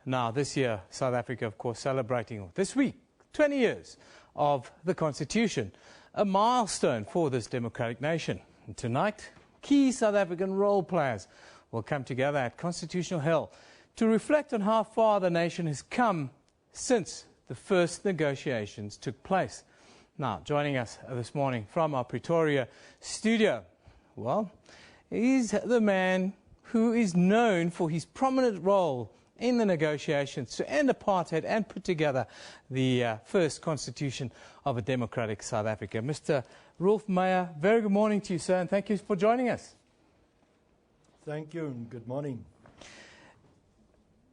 Now, this year, South Africa, of course, celebrating this week 20 years of the Constitution, a milestone for this democratic nation. And tonight, key South African role players will come together at Constitutional Hill to reflect on how far the nation has come since the first negotiations took place. Now, joining us this morning from our Pretoria studio, well, he's the man who is known for his prominent role in the negotiations to end apartheid and put together the first constitution of a democratic South Africa. Mr. Roelf Meyer, very good morning to you, sir, and thank you for joining us. Thank you, and good morning.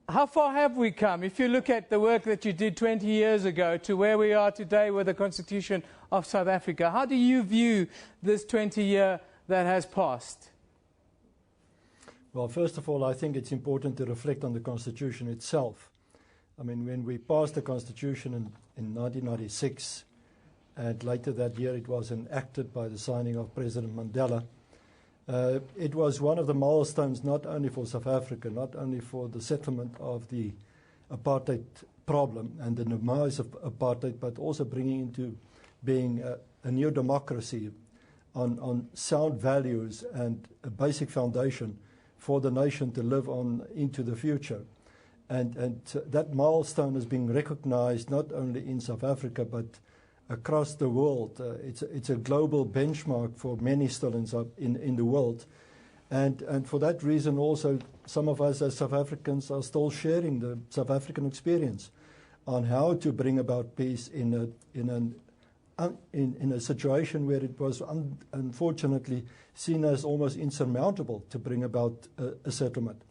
How far have we come? If you look at the work that you did 20 years ago to where we are today with the Constitution of South Africa, how do you view this 20-year that has passed? Well, first of all, I think it's important to reflect on the Constitution itself. I mean, when we passed the Constitution in 1996, and later that year it was enacted by the signing of President Mandela, it was one of the milestones not only for South Africa, not only for the settlement of the apartheid problem and the demise of apartheid, but also bringing into being a new democracy on sound values and a basic foundation for the nation to live on into the future. And that milestone is being recognized not only in South Africa but across the world. It's a global benchmark for many still in the world. And for that reason also some of us as South Africans are still sharing the South African experience on how to bring about peace in a situation where it was unfortunately seen as almost insurmountable to bring about a settlement.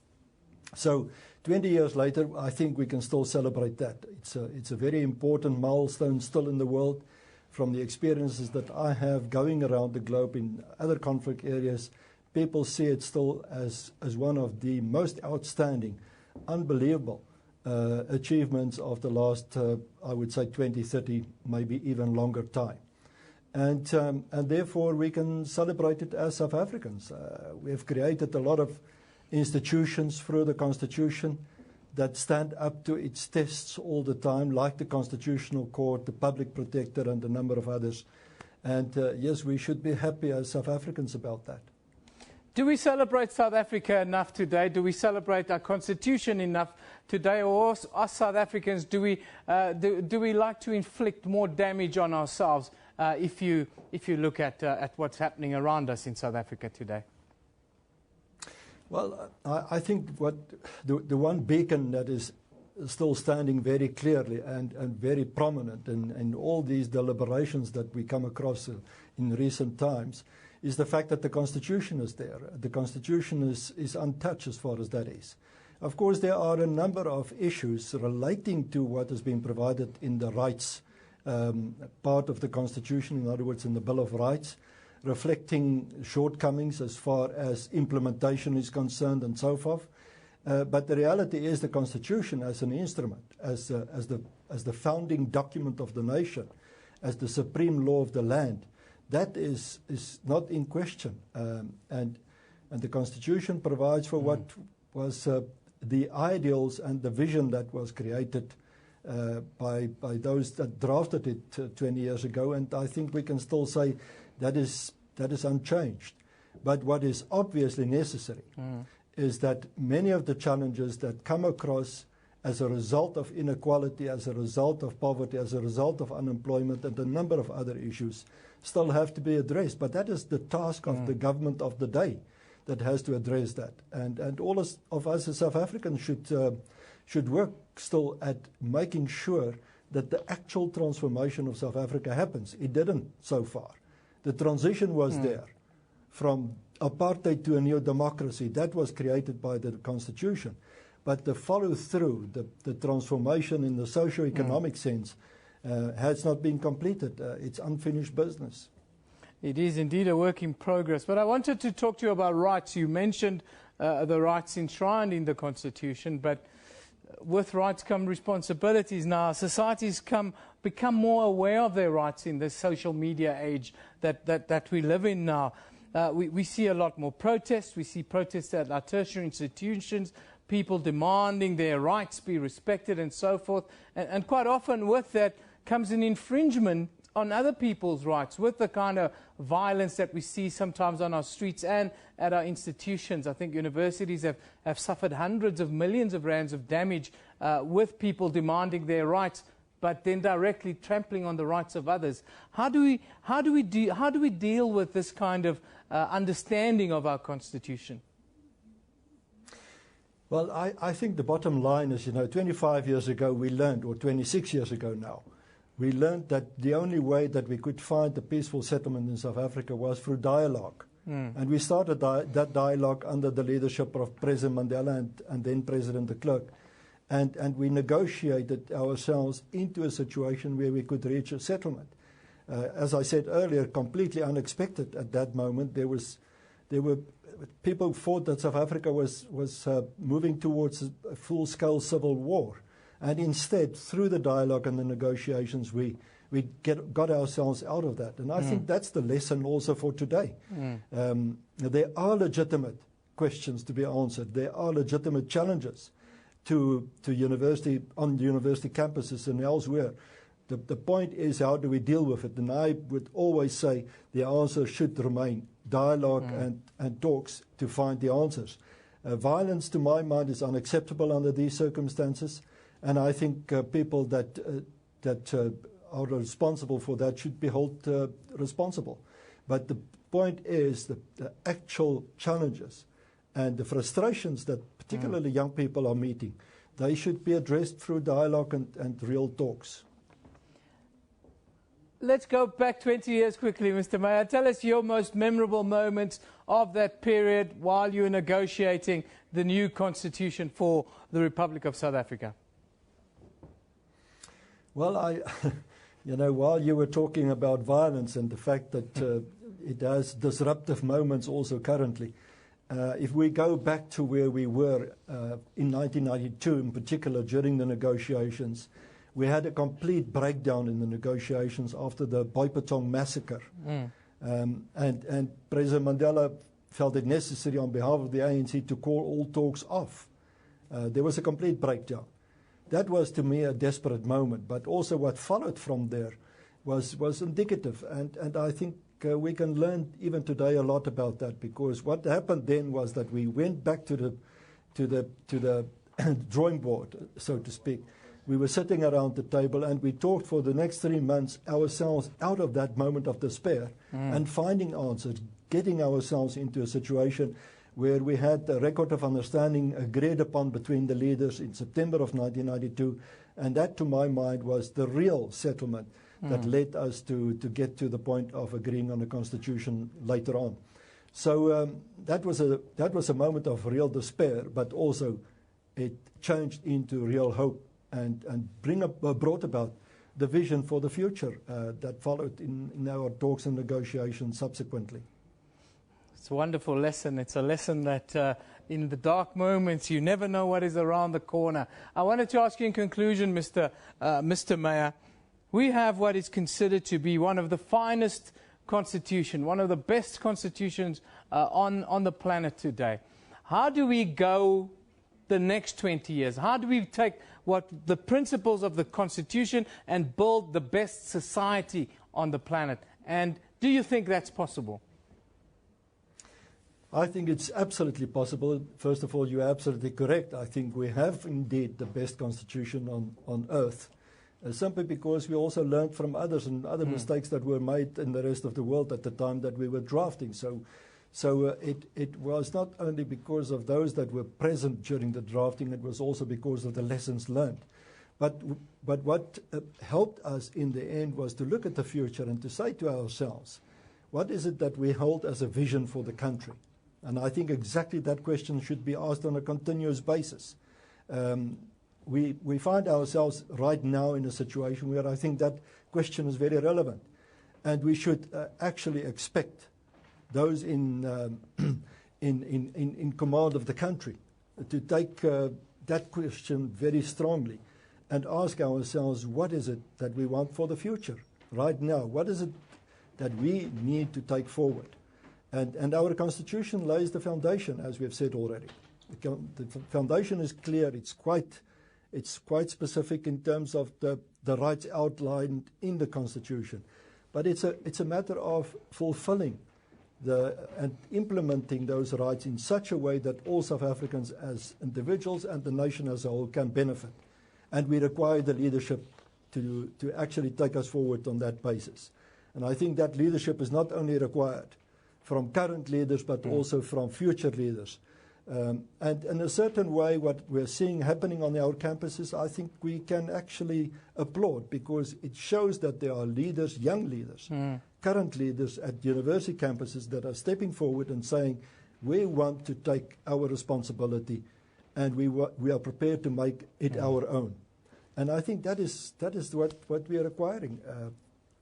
So 20 years later, I think we can still celebrate that. It's a very important milestone still in the world. From the experiences that I have going around the globe in other conflict areas, people see it still as one of the most outstanding, unbelievable achievements of the last, I would say, 20, 30, maybe even longer time. And therefore we can celebrate it as South Africans. We have created a lot of institutions through the Constitution that stand up to its tests all the time, like the Constitutional Court, the Public Protector, and a number of others. And yes, we should be happy as South Africans about that. Do we celebrate South Africa enough today? Do we celebrate our Constitution enough today? Or us South Africans, do we like to inflict more damage on ourselves if you look at what's happening around us in South Africa today? Well, I think the one beacon that is still standing very clearly and very prominent in all these deliberations that we come across in recent times is the fact that the Constitution is there. The Constitution is untouched as far as that is. Of course, there are a number of issues relating to what has been provided in the rights part of the Constitution, in other words, in the Bill of Rights, reflecting shortcomings as far as implementation is concerned and so forth. But the reality is the Constitution as an instrument, as the founding document of the nation, as the supreme law of the land, that is not in question. And the Constitution provides for what was the ideals and the vision that was created by those that drafted it 20 years ago. And I think we can still say that is unchanged. But what is obviously necessary is that many of the challenges that come across as a result of inequality, as a result of poverty, as a result of unemployment, and a number of other issues still have to be addressed. But that is the task of the government of the day that has to address that. And all of us as South Africans should work still at making sure that the actual transformation of South Africa happens. It didn't so far. The transition was there from apartheid to a new democracy. That was created by the Constitution. But the follow-through, the transformation in the socio-economic sense has not been completed. It's unfinished business. It is indeed a work in progress. But I wanted to talk to you about rights. You mentioned the rights enshrined in the Constitution, but with rights come responsibilities. Now, societies become more aware of their rights in this social media age that we live in now. We see a lot more protests. We see protests at our tertiary institutions, people demanding their rights be respected and so forth. And quite often with that comes an infringement on other people's rights with the kind of violence that we see sometimes on our streets and at our institutions. I think universities have suffered hundreds of millions of rands of damage with people demanding their rights, but then directly trampling on the rights of others. How do we deal with this kind of understanding of our Constitution? Well, I think the bottom line is, 25 years ago we learned, or 26 years ago now, we learned that the only way that we could find a peaceful settlement in South Africa was through dialogue. And we started that dialogue under the leadership of President Mandela and then President de Klerk. And we negotiated ourselves into a situation where we could reach a settlement. As I said earlier, completely unexpected at that moment. There were people thought that South Africa was moving towards a full-scale civil war. And instead, through the dialogue and the negotiations, we got ourselves out of that. And I think that's the lesson also for today. There are legitimate questions to be answered. There are legitimate challenges to university, on university campuses and elsewhere. The point is, how do we deal with it? And I would always say the answer should remain dialogue and talks to find the answers. Violence, to my mind, is unacceptable under these circumstances. And I think people that are responsible for that should be held responsible. But the point is the actual challenges and the frustrations that particularly young people are meeting, they should be addressed through dialogue and real talks. Let's go back 20 years quickly, Mr. Meyer. Tell us your most memorable moments of that period while you were negotiating the new constitution for the Republic of South Africa. Well, while you were talking about violence and the fact that it has disruptive moments also currently, if we go back to where we were in 1992, in particular during the negotiations, we had a complete breakdown in the negotiations after the Boipatong massacre. And President Mandela felt it necessary on behalf of the ANC to call all talks off. There was a complete breakdown. That was, to me, a desperate moment, but also what followed from there was indicative. And I think we can learn even today a lot about that, because what happened then was that we went back to the drawing board, so to speak. We were sitting around the table and we talked for the next 3 months ourselves out of that moment of despair and finding answers, getting ourselves into a situation where we had a record of understanding agreed upon between the leaders in September of 1992. And that, to my mind, was the real settlement that led us to get to the point of agreeing on a constitution later on. So that was a moment of real despair, but also it changed into real hope and brought about the vision for the future that followed in our talks and negotiations subsequently. It's a wonderful lesson. It's a lesson that in the dark moments you never know what is around the corner. I wanted to ask you in conclusion, Mr. Meyer, we have what is considered to be one of the finest constitutions, one of the best constitutions on the planet today. How do we go the next 20 years? How do we take the principles of the Constitution and build the best society on the planet? And do you think that's possible? I think it's absolutely possible. First of all, you're absolutely correct. I think we have indeed the best constitution on earth, simply because we also learned from others and other mistakes that were made in the rest of the world at the time that we were drafting. So it was not only because of those that were present during the drafting, it was also because of the lessons learned. But what helped us in the end was to look at the future and to say to ourselves, what is it that we hold as a vision for the country? And I think exactly that question should be asked on a continuous basis. We find ourselves right now in a situation where I think that question is very relevant. And we should actually expect those in command of the country to take that question very strongly and ask ourselves, what is it that we want for the future right now? What is it that we need to take forward? And our Constitution lays the foundation, as we've said already. The foundation is clear. It's quite specific in terms of the rights outlined in the Constitution. But it's a matter of fulfilling and implementing those rights in such a way that all South Africans as individuals and the nation as a whole can benefit. And we require the leadership to actually take us forward on that basis. And I think that leadership is not only required from current leaders, but also from future leaders. And in a certain way, what we're seeing happening on our campuses, I think we can actually applaud, because it shows that there are leaders, young leaders, current leaders at university campuses that are stepping forward and saying, we want to take our responsibility and we are prepared to make it our own. And I think that is what we are requiring.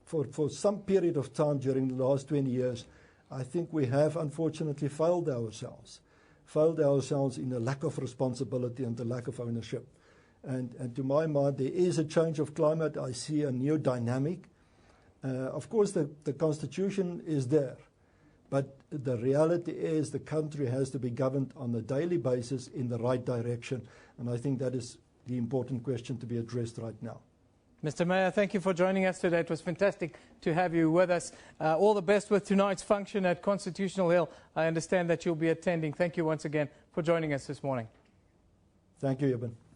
For some period of time during the last 20 years, I think we have unfortunately failed ourselves in a lack of responsibility and the lack of ownership. And to my mind, there is a change of climate. I see a new dynamic. Of course, the Constitution is there, but the reality is the country has to be governed on a daily basis in the right direction. And I think that is the important question to be addressed right now. Mr. Meyer, thank you for joining us today. It was fantastic to have you with us. All the best with tonight's function at Constitutional Hill. I understand that you'll be attending. Thank you once again for joining us this morning. Thank you, Eben.